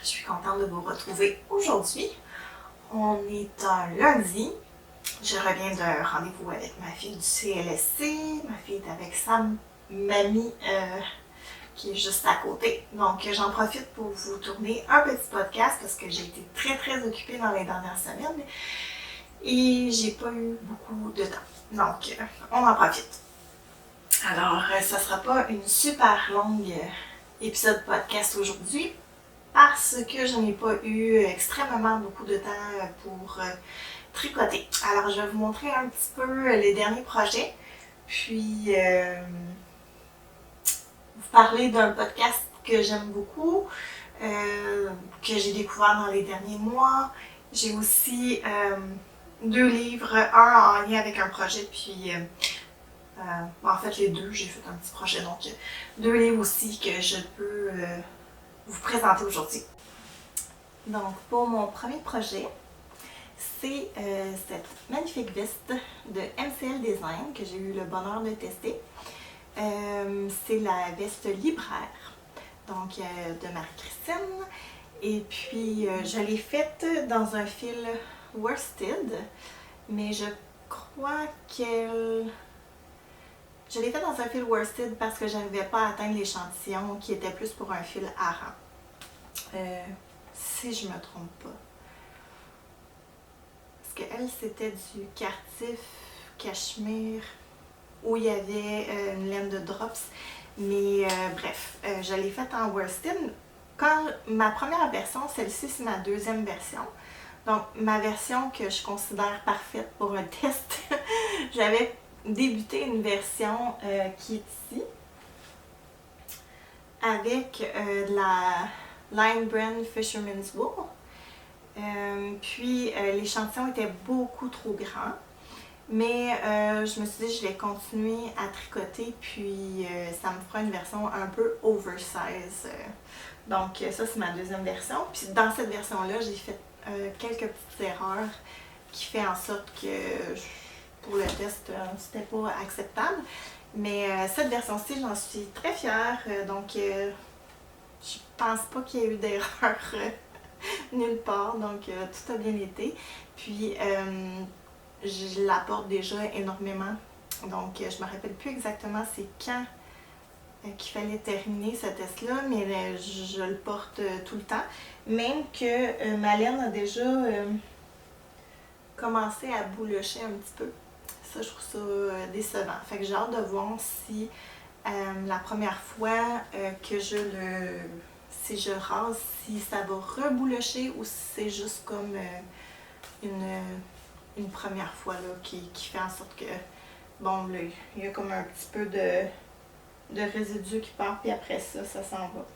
Je suis contente de vous retrouver aujourd'hui. On est un lundi. Je reviens d'un rendez-vous avec ma fille du CLSC. Ma fille est avec sa mamie qui est juste à côté. Donc j'en profite pour vous tourner un petit podcast parce que j'ai été très occupée dans les dernières semaines et j'ai pas eu beaucoup de temps. Donc on en profite. Alors ça sera pas une super longue épisode podcast aujourd'hui parce que je n'ai pas eu extrêmement beaucoup de temps pour tricoter. Alors je vais vous montrer un petit peu les derniers projets, puis vous parler d'un podcast que j'aime beaucoup, que j'ai découvert dans les derniers mois. J'ai aussi 2 livres, un en lien avec un projet, puis en fait les deux, j'ai fait un petit projet, donc 2 livres aussi que je peux vous présenter aujourd'hui. Donc pour mon premier projet, c'est cette magnifique veste de MCL Design que j'ai eu le bonheur de tester. C'est la veste libraire, donc de Marie-Christine. Et puis je l'ai faite dans un fil worsted, mais je crois qu'elle... Je l'ai faite dans un fil worsted parce que je n'arrivais pas à atteindre l'échantillon qui était plus pour un fil hareng. Si je me trompe pas. Parce qu'elle, c'était du Cartif cachemire où il y avait une laine de drops. Mais bref, je l'ai faite en worsted. Quand ma première version, celle-ci, c'est ma deuxième version. Donc, ma version que je considère parfaite pour un test, j'avais débuté une version qui est ici, avec de la Lion Brand Fisherman's Wool. Puis l'échantillon était beaucoup trop grand. Mais je me suis dit je vais continuer à tricoter, puis ça me fera une version un peu oversize. Donc ça c'est ma deuxième version. Puis dans cette version-là, j'ai fait quelques petites erreurs qui fait en sorte que pour le test, c'était pas acceptable. Mais cette version-ci, j'en suis très fière. Donc je pense pas qu'il y ait eu d'erreur nulle part. Donc tout a bien été. Puis je la porte déjà énormément, donc je me rappelle plus exactement c'est quand qu'il fallait terminer ce test-là, mais je le porte tout le temps. Même que ma laine a déjà commencé à boulocher un petit peu. Ça, je trouve ça décevant. Fait que j'ai hâte de voir si la première fois que si je rase, si ça va reboulocher ou si c'est juste comme une première fois là, qui fait en sorte que, bon, là, il y a comme un petit peu de résidu qui part, puis après ça, ça s'en va.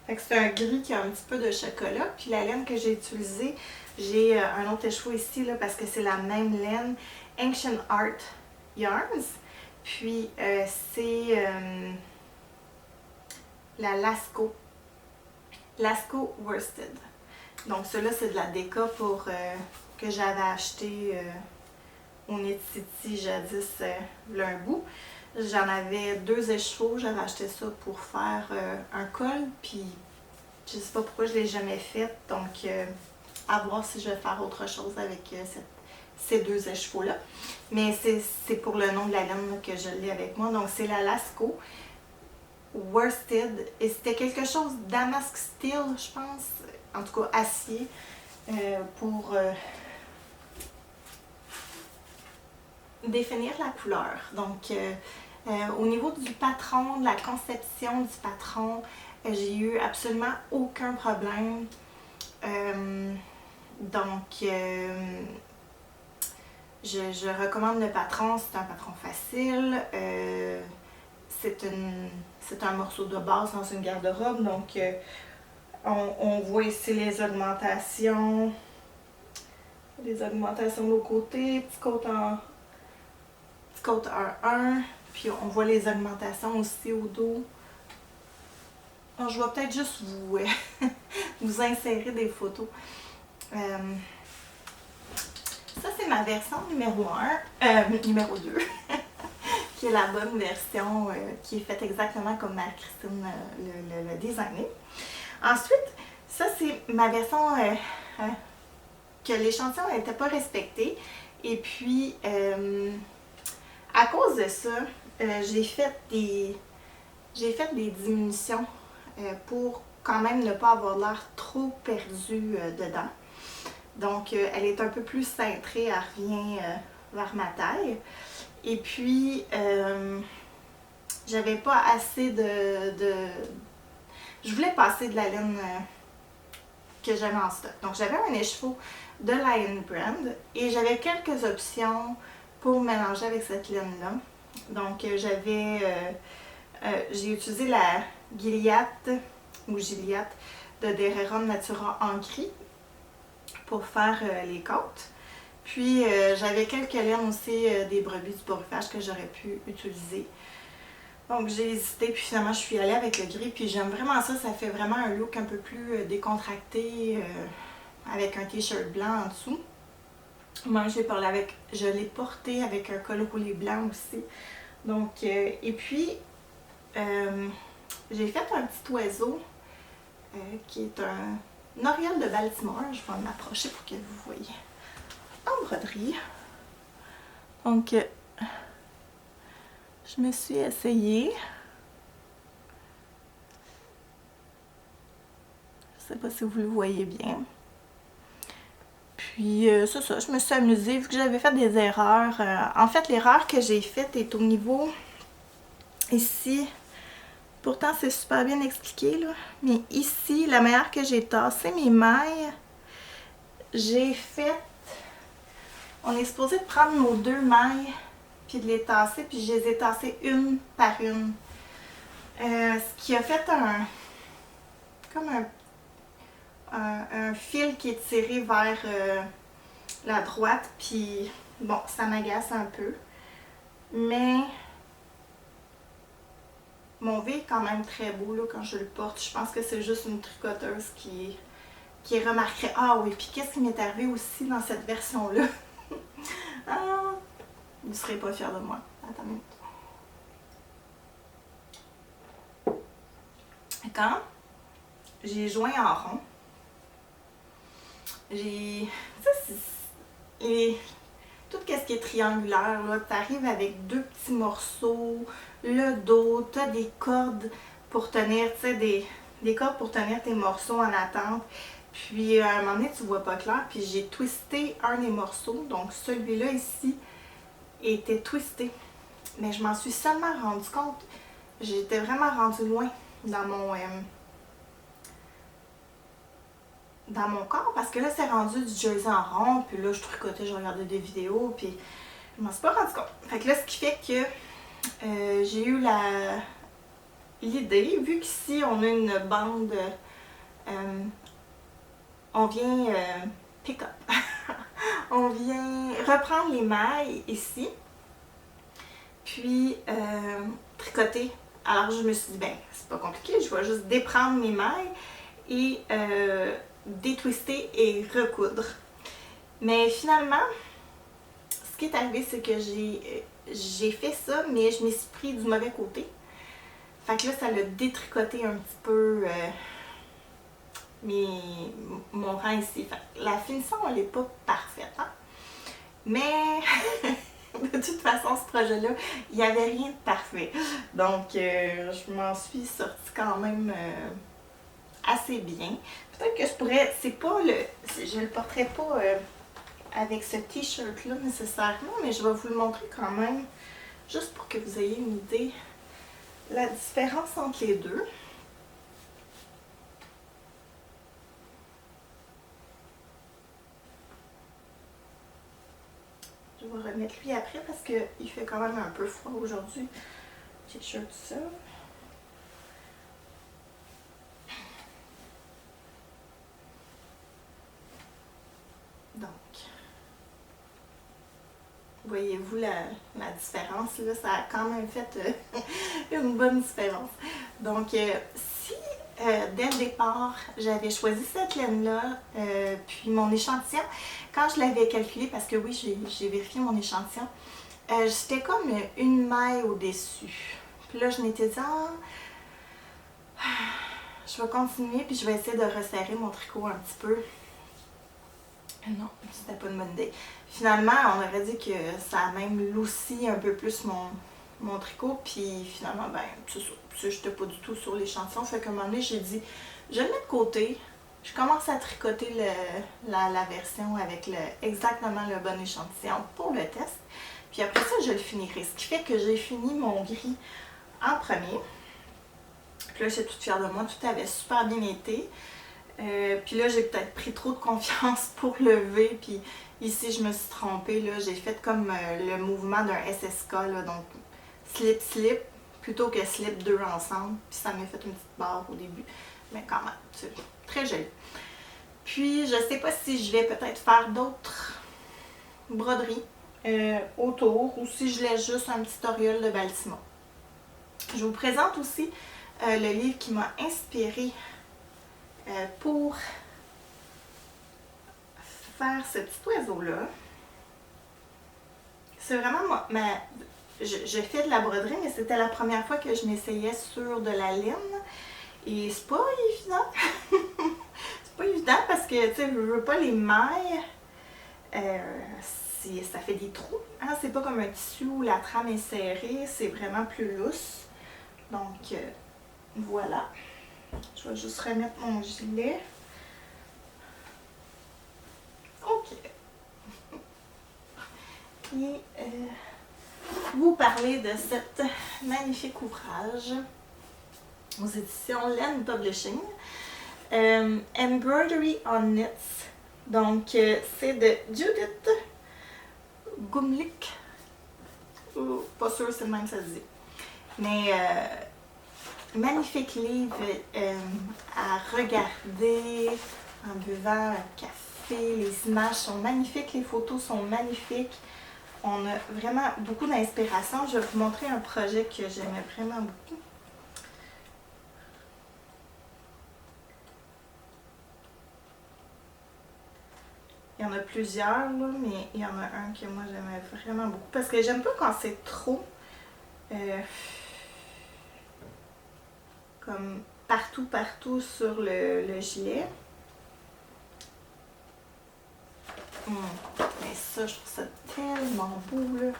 Fait que c'est un gris qui a un petit peu de chocolat, puis la laine que j'ai utilisée, j'ai un autre écheveau ici, là, parce que c'est la même laine, Ancient Art Yarns, puis c'est la Lasco Worsted. Donc, ceux-là, c'est de la déca pour... que j'avais acheté au Knit City jadis là un bout. J'en avais 2 écheveaux, j'avais acheté ça pour faire un col, puis je sais pas pourquoi je l'ai jamais fait, donc à voir si je vais faire autre chose avec ces 2 écheveaux-là. Mais c'est pour le nom de la laine que je l'ai avec moi, donc c'est la Lasco Worsted, et c'était quelque chose damask steel, je pense, en tout cas acier, pour définir la couleur. Donc au niveau du patron, de la conception du patron, j'ai eu absolument aucun problème. Donc je recommande le patron, c'est un patron facile. C'est un morceau de base dans une garde-robe, donc on voit ici les augmentations. Les augmentations de l'autre côté, petit côte 1-1, puis on voit les augmentations aussi au dos. Alors, je vais peut-être juste vous insérer des photos. Ça, c'est ma version numéro numéro 2, qui est la bonne version, qui est faite exactement comme Marie-Christine le designé. Ensuite, Ça, c'est ma version que l'échantillon n'était pas respecté. Et puis, à cause de ça, j'ai fait des diminutions pour quand même ne pas avoir l'air trop perdu dedans. Donc, elle est un peu plus cintrée, elle revient vers ma taille. Et puis, j'avais pas assez je voulais passer de la laine que j'avais en stock. Donc, j'avais un écheveau de Lion Brand et j'avais quelques options pour mélanger avec cette laine-là. Donc, j'ai utilisé la Gilliatt ou Gilliatt de Dereron Natura en gris pour faire les côtes. Puis j'avais quelques laines aussi des brebis du bourrufage que j'aurais pu utiliser. Donc j'ai hésité, puis finalement je suis allée avec le gris, puis j'aime vraiment ça, ça fait vraiment un look un peu plus décontracté avec un t-shirt blanc en dessous. Moi je l'ai porté avec un col roulé blanc aussi. Donc, et puis j'ai fait un petit oiseau qui est un oriole de Baltimore. Je vais m'approcher pour que vous voyez. En broderie. Donc, je me suis essayée. Je sais pas si vous le voyez bien. Puis, c'est ça, je me suis amusée vu que j'avais fait des erreurs. En fait, l'erreur que j'ai faite est au niveau ici. Pourtant, c'est super bien expliqué, là. Mais ici, la manière que j'ai tassé mes mailles, j'ai fait... On est supposé de prendre nos 2 mailles, puis de les tasser, puis je les ai tassées une par une. Ce qui a fait comme un fil qui est tiré vers la droite, puis bon, ça m'agace un peu. Mais mon V est quand même très beau là, quand je le porte. Je pense que c'est juste une tricoteuse qui remarquerait. Ah oui, puis qu'est-ce qui m'est arrivé aussi dans cette version-là? Ah, vous ne serez pas fiers de moi. Attends une minute. Quand j'ai joint en rond, tout ce qui est triangulaire, tu arrives avec 2 petits morceaux, le dos, tu as des cordes pour tenir, tu sais, des cordes pour tenir tes morceaux en attente. Puis à un moment donné, tu vois pas clair, puis j'ai twisté un des morceaux, donc celui-là ici était twisté. Mais je m'en suis seulement rendu compte, j'étais vraiment rendue loin dans mon corps, parce que là, c'est rendu du jersey en rond, puis là, je tricotais, je regardais des vidéos, puis je m'en suis pas rendu compte. Fait que là, ce qui fait que j'ai eu l'idée, vu qu'ici, on a une bande, on vient pick up. On vient reprendre les mailles ici, puis tricoter. Alors je me suis dit, ben c'est pas compliqué, je vais juste déprendre mes mailles et détwister et recoudre. Mais finalement, ce qui est arrivé, c'est que j'ai fait ça, mais je m'y suis pris du mauvais côté. Fait que là, ça l'a détricoté un petit peu mon rang ici. Fait que la finition, elle n'est pas parfaite, hein? Mais de toute façon, ce projet-là, il n'y avait rien de parfait. Donc, je m'en suis sortie quand même assez bien. Peut-être que je pourrais, je le porterai pas avec ce t-shirt-là nécessairement, mais je vais vous le montrer quand même, juste pour que vous ayez une idée de la différence entre les deux. Je vais remettre lui après parce qu'il fait quand même un peu froid aujourd'hui. T-shirt ça. Donc, voyez-vous la différence? Là, ça a quand même fait une bonne différence. Donc, si dès le départ, j'avais choisi cette laine-là, puis mon échantillon, quand je l'avais calculé, parce que oui, j'ai vérifié mon échantillon, c'était comme une maille au-dessus. Puis là, je m'étais dit, je vais continuer puis je vais essayer de resserrer mon tricot un petit peu. Non, c'était pas une bonne idée. Finalement, on aurait dit que ça a même loussi un peu plus mon tricot. Puis finalement, ben, c'est ça. Je n'étais pas du tout sur l'échantillon. Fait qu'à un moment donné, j'ai dit, je le mets de côté. Je commence à tricoter la version avec exactement le bon échantillon pour le test. Puis après ça, je le finirai. Ce qui fait que j'ai fini mon gris en premier. Puis là, j'étais toute fière de moi. Tout avait super bien été. Puis là, j'ai peut-être pris trop de confiance pour lever. Puis ici, je me suis trompée. J'ai fait comme le mouvement d'un SSK. Là, donc, slip, slip, plutôt que slip deux ensemble. Puis ça m'a fait une petite barre au début. Mais quand même, c'est très joli. Puis, je sais pas si je vais peut-être faire d'autres broderies autour. Ou si je laisse juste un petit tutoriel de Baltimore. Je vous présente aussi le livre qui m'a inspirée pour faire ce petit oiseau-là. C'est vraiment je fais de la broderie, mais c'était la première fois que je m'essayais sur de la laine. Et c'est pas évident. C'est pas évident parce que, tu sais, je veux pas les mailles. Ça fait des trous. Hein? C'est pas comme un tissu où la trame est serrée. C'est vraiment plus lousse. Donc, voilà. Je vais juste remettre mon gilet. OK. Et vous parler de cet magnifique ouvrage aux éditions Laine Publishing. Embroidery on Knits. Donc, c'est de Judith Gumlick. Pas sûr c'est le même que ça se dit. Mais magnifique livre à regarder en buvant un café. Les images sont magnifiques, les photos sont magnifiques. On a vraiment beaucoup d'inspiration. Je vais vous montrer un projet que j'aimais vraiment beaucoup. Il y en a plusieurs, là, mais il y en a un que moi j'aimais vraiment beaucoup. Parce que j'aime pas quand c'est trop comme partout sur le gilet. Mais ça, je trouve ça tellement beau, là.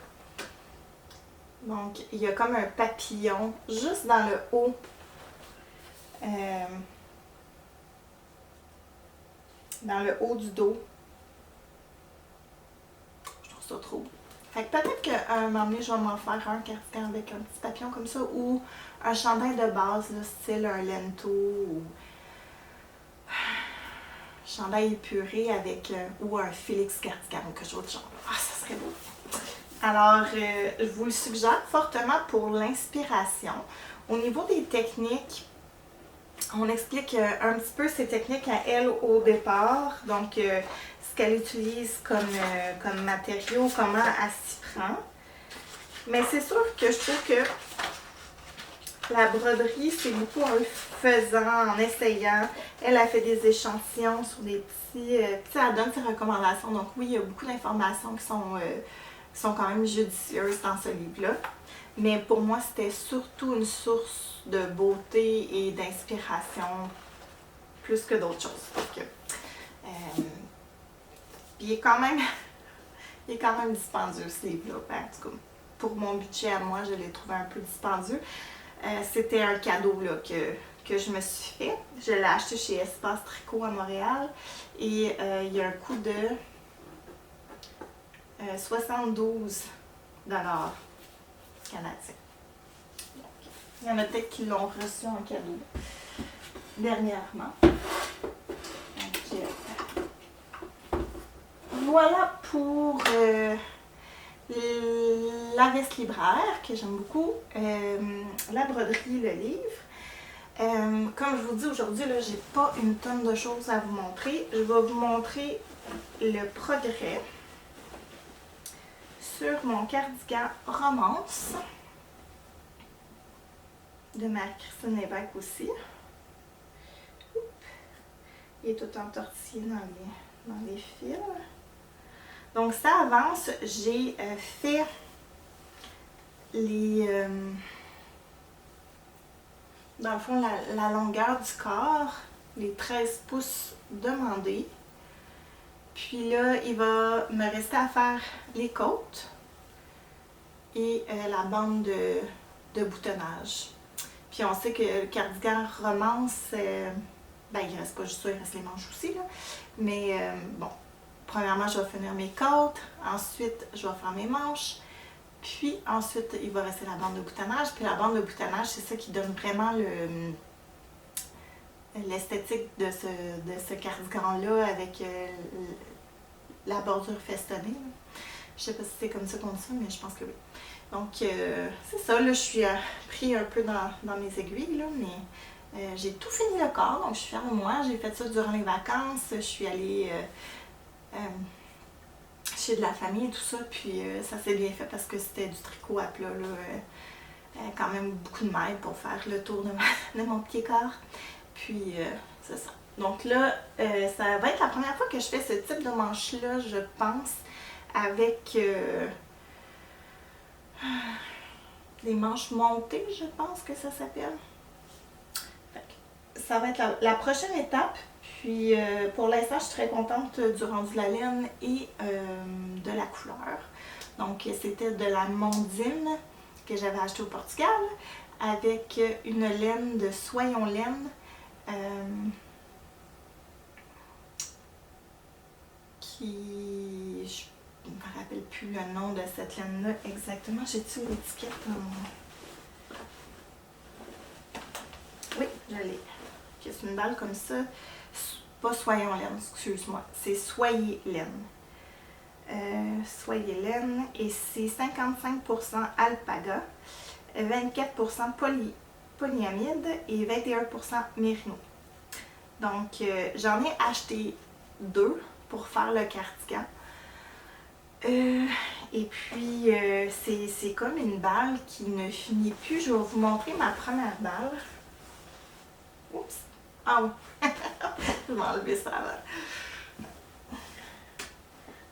Donc, il y a comme un papillon juste dans le haut. Dans le haut du dos. Je trouve ça trop beau. Fait que peut-être qu'à un moment donné, je vais m'en faire un cardigan avec un petit papillon comme ça ou un chandail de base, là, style un lento ou chandail épuré avec ou un Félix cardigan ou quelque chose de genre. Ah, ça serait beau. Alors, je vous le suggère fortement pour l'inspiration. Au niveau des techniques, on explique un petit peu ses techniques à elle au départ. Donc, ce qu'elle utilise comme matériau, comment elle s'y prend. Mais c'est sûr que je trouve que la broderie, c'est beaucoup en le faisant, en essayant. Elle a fait des échantillons sur des petits... elle donne ses recommandations. Donc oui, il y a beaucoup d'informations qui sont quand même judicieuses dans ce livre-là. Mais pour moi, c'était surtout une source de beauté et d'inspiration plus que d'autres choses. Donc, puis il est quand même dispendieux ce livre-là. En tout cas, pour mon budget à moi, je l'ai trouvé un peu dispendieux. C'était un cadeau là, que je me suis fait. Je l'ai acheté chez Espace Tricot à Montréal. Et il y a un coût de 72 $ canadiens. Donc, il y en a peut-être qui l'ont reçu en cadeau dernièrement. Donc, voilà pour la veste libraire que j'aime beaucoup, la broderie, le livre. Comme je vous dis aujourd'hui, là, j'ai pas une tonne de choses à vous montrer. Je vais vous montrer le progrès sur mon cardigan Romance de Marie-Christine Lévesque aussi. Il est tout entortillé dans les fils. Donc ça avance, j'ai fait les dans le fond, la longueur du corps, les 13 pouces demandés. Puis là, il va me rester à faire les côtes et la bande de boutonnage. Puis on sait que le cardigan romance, ben il reste pas juste ça, il reste les manches aussi, là. Mais bon, premièrement, je vais finir mes côtes, ensuite, je vais faire mes manches, puis ensuite, il va rester la bande de boutonnage. Puis la bande de boutonnage, c'est ça qui donne vraiment l'esthétique de ce cardigan-là avec la bordure festonnée. Je sais pas si c'est comme ça qu'on dit ça, mais je pense que oui. Donc, c'est ça, là, je suis pris un peu dans mes aiguilles, là, mais j'ai tout fini le corps, donc je suis fière de moi. J'ai fait ça durant les vacances. Je suis allée chez de la famille et tout ça, puis ça s'est bien fait parce que c'était du tricot à plat, là. Quand même beaucoup de mailles pour faire le tour de mon petit corps. Puis, c'est ça. Donc là, ça va être la première fois que je fais ce type de manche-là, je pense, avec les manches montées, je pense que ça s'appelle. Ça va être la prochaine étape. Puis pour l'instant, je suis très contente du rendu de la laine et de la couleur. Donc c'était de la Mondine que j'avais acheté au Portugal avec une laine de Soyon Laine qui... Je ne me rappelle plus le nom de cette laine-là exactement. J'ai-tu l'étiquette dans mon... Oui, je l'ai. C'est une balle comme ça. Pas Soyon Laine, excuse-moi. C'est Soyez Laine. Soyez Laine. Et c'est 55% alpaga, 24% polyamide et 21% mérino. Donc, j'en ai acheté 2 pour faire le cardigan. Et puis, c'est comme une balle qui ne finit plus. Je vais vous montrer ma première balle. Oups! Ah oui! Je vais enlever ça là.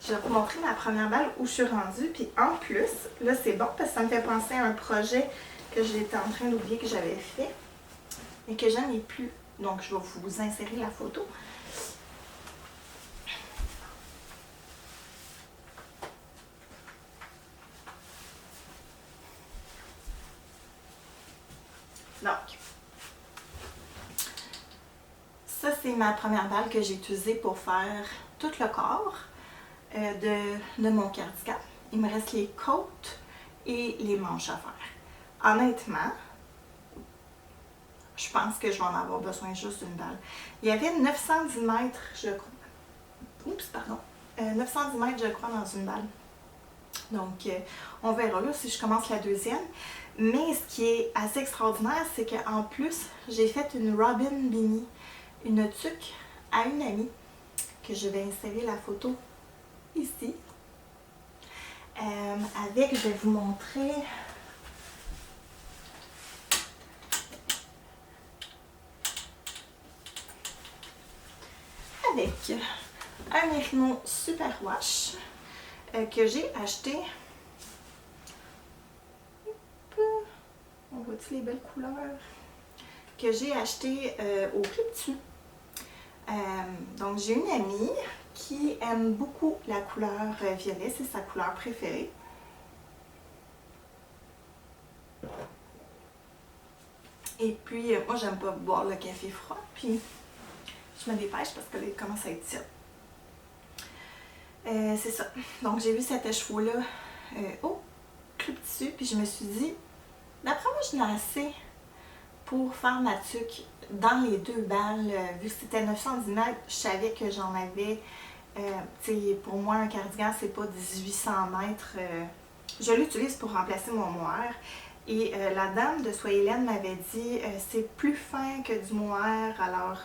Je vais vous montrer ma première balle où je suis rendue. Puis en plus, là c'est bon parce que ça me fait penser à un projet que j'étais en train d'oublier que j'avais fait et que je n'ai plus. Donc, je vais vous insérer la photo. Donc, ça c'est ma première balle que j'ai utilisée pour faire tout le corps de mon cardigan. Il me reste les côtes et les manches à faire. Honnêtement, je pense que je vais en avoir besoin juste d'une balle. Il y avait 910 mètres, je crois. Oups, pardon. 910 mètres, je crois, dans une balle. Donc, on verra là si je commence la deuxième. Mais ce qui est assez extraordinaire, c'est qu'en plus, j'ai fait une Robin Beanie, une tuque à une amie, que je vais insérer la photo ici. Avec, je vais vous montrer... Avec un mérino super wash que j'ai acheté. On voit-tu les belles couleurs? Que j'ai acheté au Club Tu. Donc j'ai une amie qui aime beaucoup la couleur violet, c'est sa couleur préférée. Et puis moi j'aime pas boire le café froid, puis je me dépêche parce que là, il commence à être tiède. C'est ça. Donc j'ai vu cet écheveau-là au Club Tu, puis je me suis dit, d'après moi je n'ai assez pour faire ma tuque dans les 2 balles. Vu que c'était 910 mètres, je savais que j'en avais. Pour moi, un cardigan, c'est pas 1800 mètres. Je l'utilise pour remplacer mon mohair. Et la dame de Soyez Laine m'avait dit c'est plus fin que du mohair, alors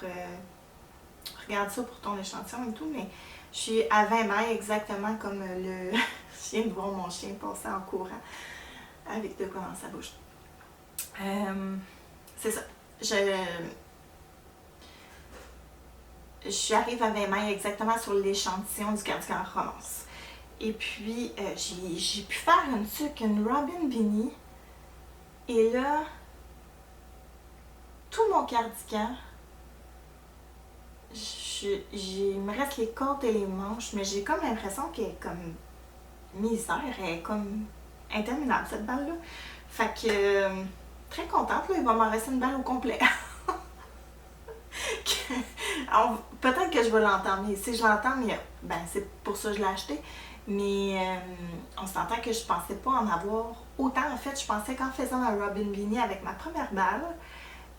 regarde ça pour ton échantillon et tout, mais je suis à 20 mètres exactement comme le... Je viens de voir mon chien passer en courant avec de quoi dans sa bouche. C'est ça. Je arrive à 20 mètres exactement sur l'échantillon du cardigan romance. Et puis, j'ai pu faire une tuque, une Robin Beanie. Et là, tout mon cardigan. Il me reste les cordes et les manches, mais j'ai comme l'impression qu'elle est comme misère, elle est comme interminable cette balle-là. Fait que très contente, là, il va m'en rester une balle au complet. Peut-être que je vais l'entendre, mais si je l'entends, ben, c'est pour ça que je l'ai acheté. Mais on s'entend que je pensais pas en avoir autant. En fait, je pensais qu'en faisant un Robin Beanie avec ma première balle,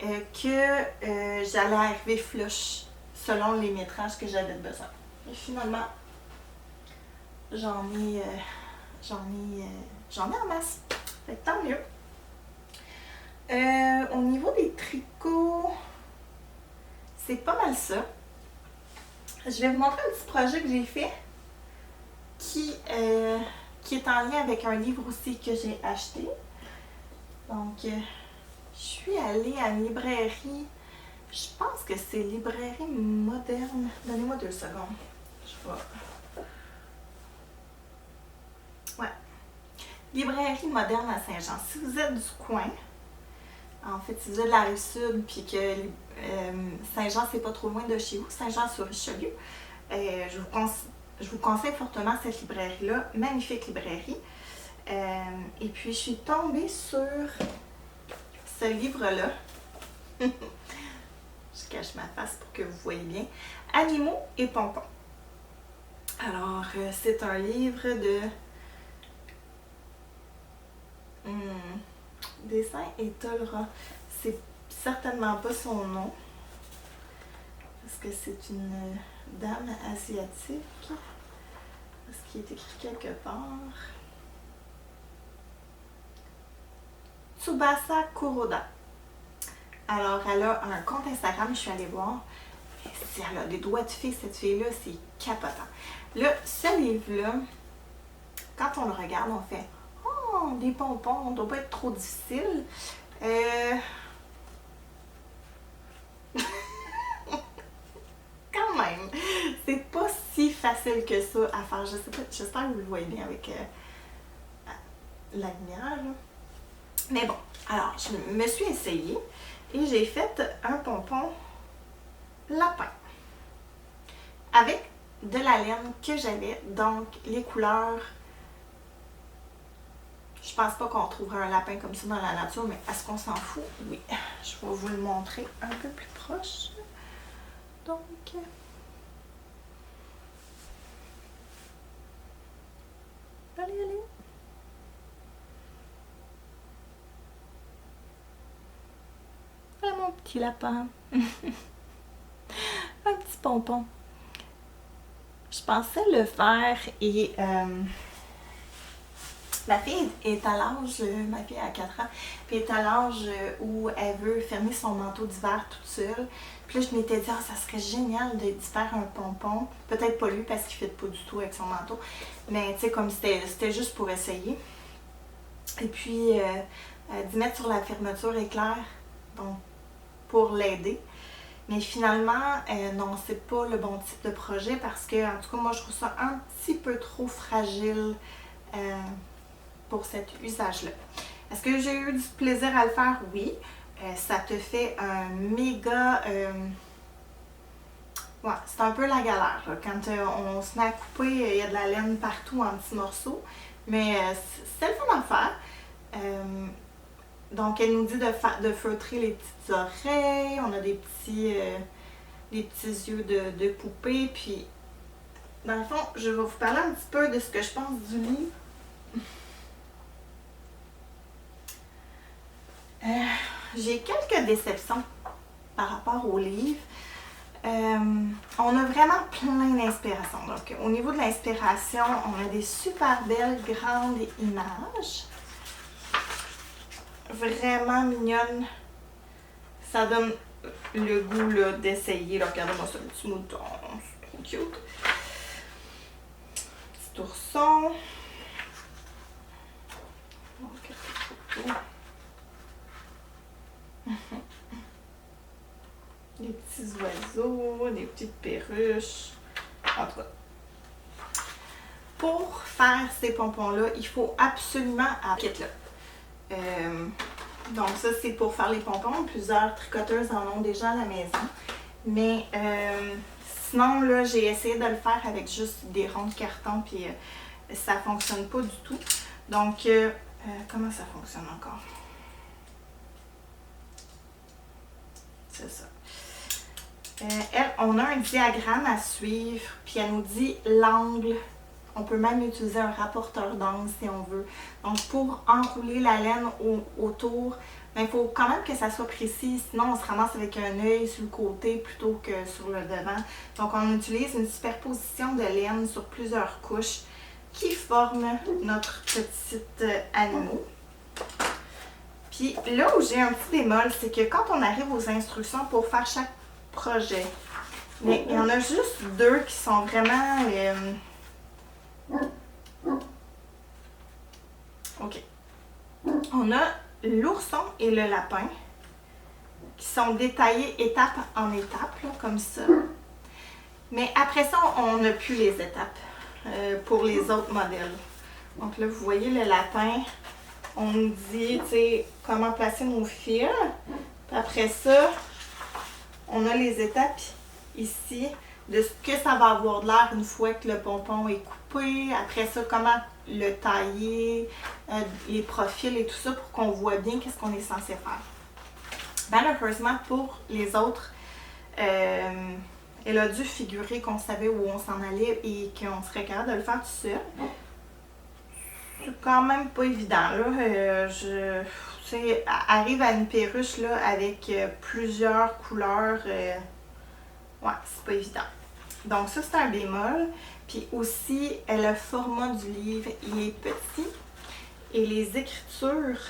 que j'allais arriver flush selon les métrages que j'avais besoin. Et finalement, j'en ai en masse. Fait que tant mieux. Au niveau des tricots, c'est pas mal ça. Je vais vous montrer un petit projet que j'ai fait qui est en lien avec un livre aussi que j'ai acheté. Donc, je suis allée à une librairie. Je pense que c'est Librairie Moderne. Donnez-moi 2 secondes. Je vais... Ouais. Librairie Moderne à Saint-Jean. Si vous êtes du coin, en fait, si vous êtes de la Rive-Sud, puis que Saint-Jean, c'est pas trop loin de chez vous, Saint-Jean-sur-Richelieu, je vous conseille fortement cette librairie-là. Magnifique librairie. Et puis, je suis tombée sur ce livre-là. Je cache ma face pour que vous voyez bien. Animaux et pompons. Alors, c'est un livre de dessin et Tolera. C'est certainement pas son nom. Parce que c'est une dame asiatique. Est-ce qu'il est écrit quelque part? Tsubasa Kuroda. Alors, elle a un compte Instagram, je suis allée voir. Si elle a des doigts de fée, cette fille-là, c'est capotant. Là, ce livre-là, quand on le regarde, on fait « Oh, des pompons, on ne doit pas être trop difficile. » Quand même, c'est pas si facile que ça à faire. Je sais pas, j'espère que vous le voyez bien avec la lumière. Là. Mais bon, alors, je me suis essayée. Et j'ai fait un pompon lapin avec de la laine que j'avais, donc les couleurs. Je pense pas qu'on trouvera un lapin comme ça dans la nature, mais est-ce qu'on s'en fout? Oui, je vais vous le montrer un peu plus proche. Donc, allez. Voilà mon petit lapin. Un petit pompon. Je pensais le faire et ma fille est à l'âge, ma fille a 4 ans, puis est à l'âge où elle veut fermer son manteau d'hiver toute seule. Puis là, je m'étais dit, ça serait génial d'y faire un pompon. Peut-être pas lui parce qu'il ne fit pas du tout avec son manteau, mais tu sais, comme c'était juste pour essayer. Et puis, d'y mettre sur la fermeture éclair, donc pour l'aider. Mais finalement, non, c'est pas le bon type de projet parce que, en tout cas, moi, je trouve ça un petit peu trop fragile pour cet usage-là. Est-ce que j'ai eu du plaisir à le faire? Oui. Ça te fait un méga... ouais, c'est un peu la galère. Là. Quand on se met à couper, il y a de la laine partout en petits morceaux. Mais c'est le fun à faire. Donc, elle nous dit de feutrer les petites oreilles. On a des petits yeux de poupée. Puis, dans le fond, je vais vous parler un petit peu de ce que je pense du livre. J'ai quelques déceptions par rapport au livre. On a vraiment plein d'inspiration. Donc, au niveau de l'inspiration, on a des super belles grandes images. Vraiment mignonne. Ça donne le goût d'essayer. Regardez-moi ce petit mouton. C'est trop cute. Petit ourson. Des petits oiseaux, des petites perruches. En tout cas. Pour faire ces pompons-là, il faut absolument... là. Donc ça, c'est pour faire les pompons. Plusieurs tricoteuses en ont déjà à la maison. Mais sinon, là, j'ai essayé de le faire avec juste des ronds de carton, puis ça fonctionne pas du tout. Donc, comment ça fonctionne encore? C'est ça. Elle, on a un diagramme à suivre, puis elle nous dit l'angle. On peut même utiliser un rapporteur d'angle si on veut. Donc, pour enrouler la laine autour, il faut quand même que ça soit précis, sinon on se ramasse avec un œil sur le côté plutôt que sur le devant. Donc, on utilise une superposition de laine sur plusieurs couches qui forment notre petit animal. Puis là où j'ai un petit bémol, c'est que quand on arrive aux instructions pour faire chaque projet, mais il y en a juste deux qui sont vraiment... OK. On a l'ourson et le lapin qui sont détaillés étape en étape, là, comme ça. Mais après ça, on n'a plus les étapes pour les autres modèles. Donc là, vous voyez le lapin, on nous dit, tu sais, comment placer nos fils. Puis après ça, on a les étapes ici de ce que ça va avoir de l'air une fois que le pompon est coupé. Après ça, comment le tailler, les profils et tout ça pour qu'on voit bien qu'est-ce qu'on est censé faire. Malheureusement, pour les autres, elle a dû figurer qu'on savait où on s'en allait et qu'on serait capable de le faire tout seul. C'est quand même pas évident, là. Arrive à une perruche là, avec plusieurs couleurs. Ouais, c'est pas évident. Donc ça, c'est un bémol. Puis aussi, le format du livre, il est petit. Et les écritures,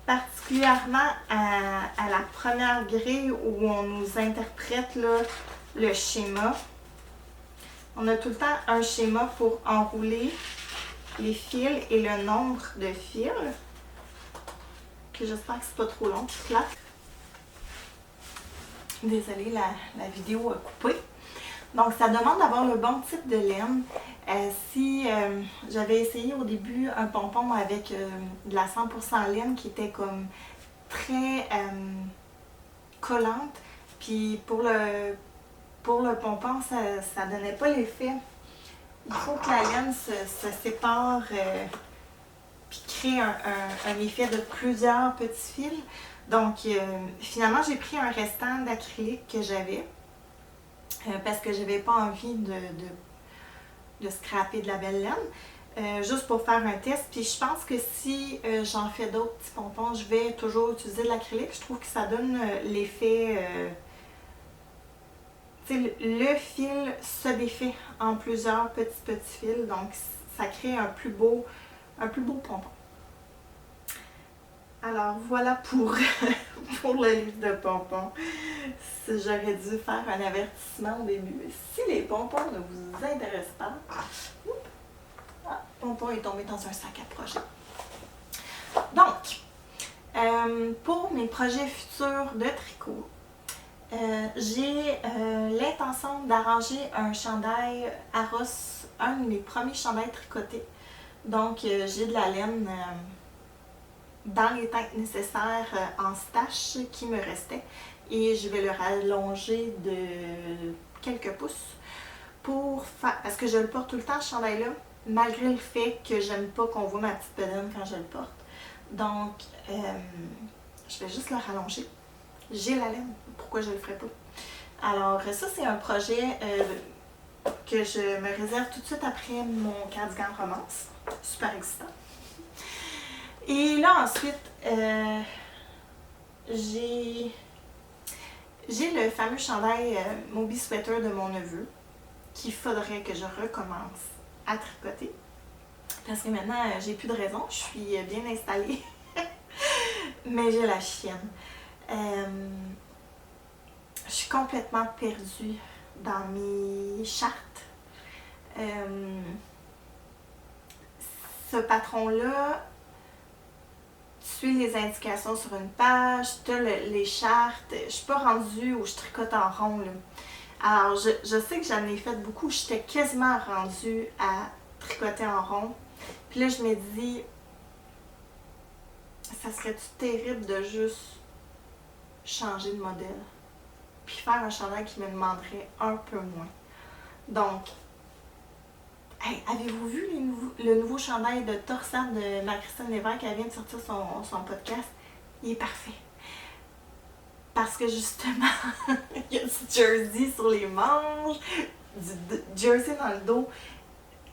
particulièrement à la première grille où on nous interprète là, le schéma, on a tout le temps un schéma pour enrouler les fils et le nombre de fils. Que j'espère que c'est pas trop long. Là. Désolée, la vidéo a coupé. Donc, ça demande d'avoir le bon type de laine. Si j'avais essayé au début un pompon avec de la 100% laine qui était comme très collante, puis pour le pompon, ça donnait pas l'effet. Il faut que la laine se sépare puis crée un effet de plusieurs petits fils. Donc, finalement, j'ai pris un restant d'acrylique que j'avais parce que j'avais pas envie de scraper de la belle laine, juste pour faire un test. Puis je pense que si j'en fais d'autres petits pompons, je vais toujours utiliser de l'acrylique. Je trouve que ça donne l'effet... le fil se défait en plusieurs petits fils, donc ça crée un plus beau pompon. Alors voilà pour, pour le livre de pompons. J'aurais dû faire un avertissement au début. Si les pompons ne vous intéressent pas, le pompon est tombé dans un sac à projet. Donc, pour mes projets futurs de tricot, j'ai l'intention d'arranger un chandail à Ross, un de mes premiers chandails tricotés. Donc, j'ai de la laine dans les teintes nécessaires en stache qui me restait et je vais le rallonger de quelques pouces pour faire, parce que je le porte tout le temps ce chandail là malgré le fait que j'aime pas qu'on voit ma petite bedaine quand je le porte. Donc je vais juste le rallonger. J'ai la laine, pourquoi je le ferais pas? Alors ça, c'est un projet que je me réserve tout de suite après mon cardigan romance. Super excitant. Et là, ensuite, j'ai le fameux chandail Moby Sweater de mon neveu qu'il faudrait que je recommence à tricoter. Parce que maintenant, j'ai plus de raison, je suis bien installée. Mais j'ai la chienne. Je suis complètement perdue dans mes chartes. Ce patron-là, tu suis les indications sur une page, tu as les chartes. Je ne suis pas rendue où je tricote en rond, là. Alors, je sais que j'en ai fait beaucoup. J'étais quasiment rendue à tricoter en rond. Puis là, je me dis, ça serait-tu terrible de juste changer de modèle? Puis faire un chandail qui me demanderait un peu moins. Donc, hey, avez-vous vu le nouveau chandail de Torsade de Marie-Christine Lévesque? Elle vient de sortir son podcast. Il est parfait. Parce que justement, il y a du jersey sur les manches, du jersey dans le dos.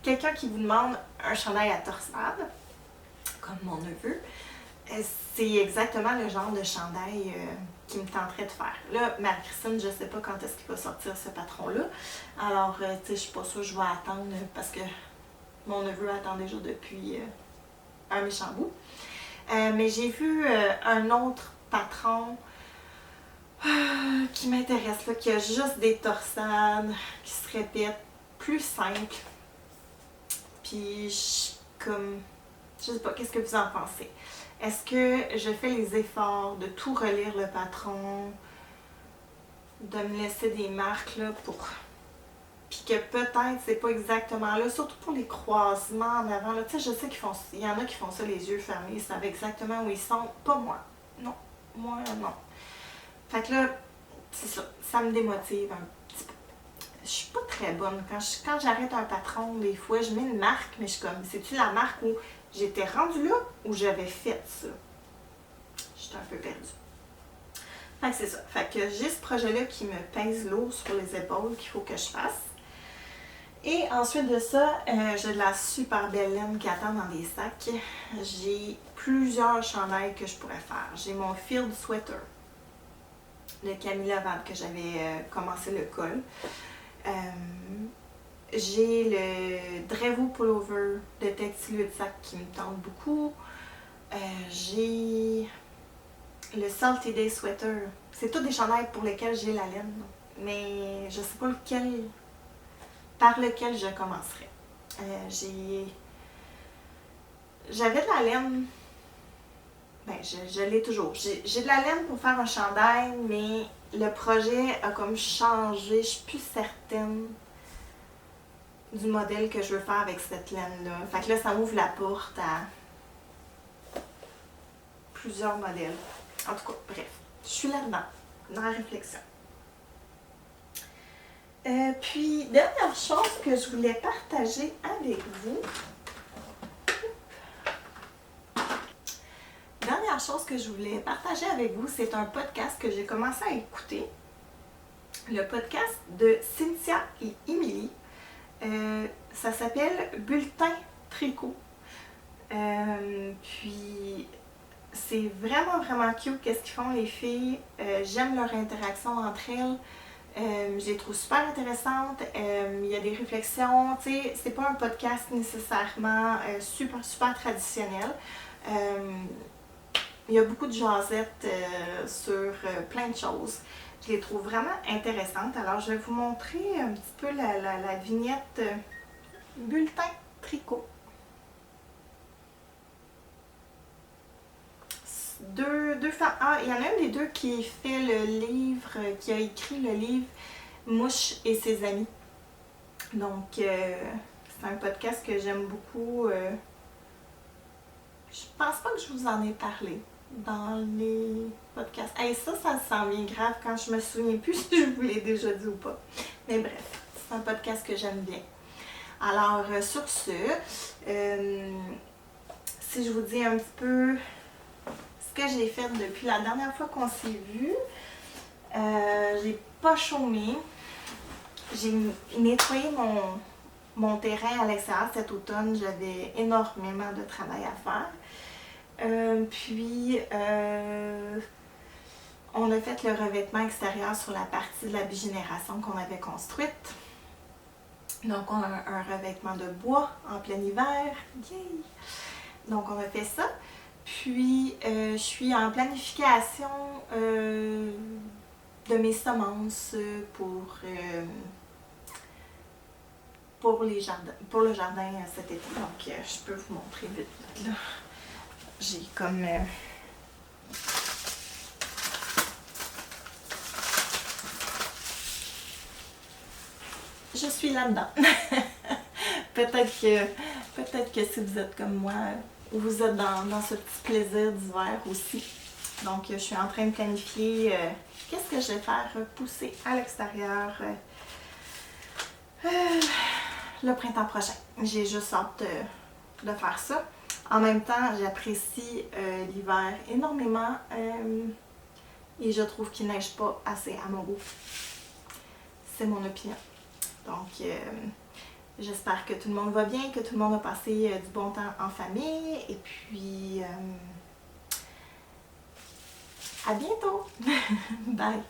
Quelqu'un qui vous demande un chandail à torsade, comme mon neveu, c'est exactement le genre de chandail qui me tenterait de faire. Là, Marie-Christine, je sais pas quand est-ce qu'il va sortir ce patron-là. Alors, tu sais, je suis pas sûre que je vais attendre parce que mon neveu attend déjà depuis un méchant bout. Mais j'ai vu un autre patron qui m'intéresse, là, qui a juste des torsades, qui se répètent, plus simple. Puis, je sais pas, qu'est-ce que vous en pensez? Est-ce que je fais les efforts de tout relire le patron, de me laisser des marques là pour... Puis que peut-être c'est pas exactement là, surtout pour les croisements en avant. Tu sais, je sais qu'il y en a qui font ça les yeux fermés, ils savent exactement où ils sont. Pas moi. Non. Moi, non. Fait que là, c'est ça. Ça me démotive un petit peu. Je suis pas très bonne. Quand j'arrête un patron, des fois, je mets une marque, mais je suis comme, c'est-tu la marque où j'étais rendue là ou j'avais fait ça? J'étais un peu perdue. Fait que c'est ça. Fait que j'ai ce projet-là qui me pèse lourd sur les épaules qu'il faut que je fasse. Et ensuite de ça, j'ai de la super belle laine qui attend dans des sacs. J'ai plusieurs chandails que je pourrais faire. J'ai mon Field Sweater de Camilla Vade que j'avais commencé le col. J'ai le Drevo Pullover de Textile de Sac qui me tente beaucoup. J'ai le Salty Day Sweater. C'est tous des chandails pour lesquels j'ai la laine. Mais je sais pas par lequel je commencerai. J'avais de la laine. Ben, je l'ai toujours. J'ai de la laine pour faire un chandail, mais le projet a comme changé. Je suis plus certaine du modèle que je veux faire avec cette laine-là. Fait que là, ça m'ouvre la porte à plusieurs modèles. En tout cas, bref, je suis là-dedans, dans la réflexion. Puis, dernière chose que je voulais partager avec vous. Dernière chose que je voulais partager avec vous, c'est un podcast que j'ai commencé à écouter. Le podcast de Cynthia et Émilie. Ça s'appelle Bulletin Tricot. Puis c'est vraiment vraiment cute qu'est-ce qu'ils font les filles. J'aime leur interaction entre elles. Je les trouve super intéressantes. Il y a des réflexions. Tu sais, c'est pas un podcast nécessairement super traditionnel. Il y a beaucoup de jasettes sur plein de choses. Je les trouve vraiment intéressantes. Alors, je vais vous montrer un petit peu la vignette Bulletin Tricot. Deux femmes. Ah, il y en a une des deux qui fait le livre, qui a écrit le livre Mouche et ses amis. Donc, c'est un podcast que j'aime beaucoup. Je pense pas que je vous en ai parlé dans les podcasts. Hey, ça sent bien grave quand je me souviens plus si je vous l'ai déjà dit ou pas. Mais bref, c'est un podcast que j'aime bien. Alors, sur ce, si je vous dis un petit peu ce que j'ai fait depuis la dernière fois qu'on s'est vu, j'ai pas chômé. J'ai nettoyé mon terrain à l'extérieur cet automne. J'avais énormément de travail à faire. Puis, on a fait le revêtement extérieur sur la partie de la bigénération qu'on avait construite. Donc, on a un revêtement de bois en plein hiver. Yay! Donc, on a fait ça. Puis, je suis en planification de mes semences pour le jardin cet été. Donc, je peux vous montrer vite là. J'ai comme... je suis là-dedans. Peut-être que si vous êtes comme moi, vous êtes dans ce petit plaisir d'hiver aussi. Donc, je suis en train de planifier qu'est-ce que je vais faire pousser à l'extérieur le printemps prochain. J'ai juste hâte de faire ça. En même temps, j'apprécie l'hiver énormément et je trouve qu'il neige pas assez à mon goût. C'est mon opinion. Donc, j'espère que tout le monde va bien, que tout le monde a passé du bon temps en famille. Et puis, à bientôt! Bye!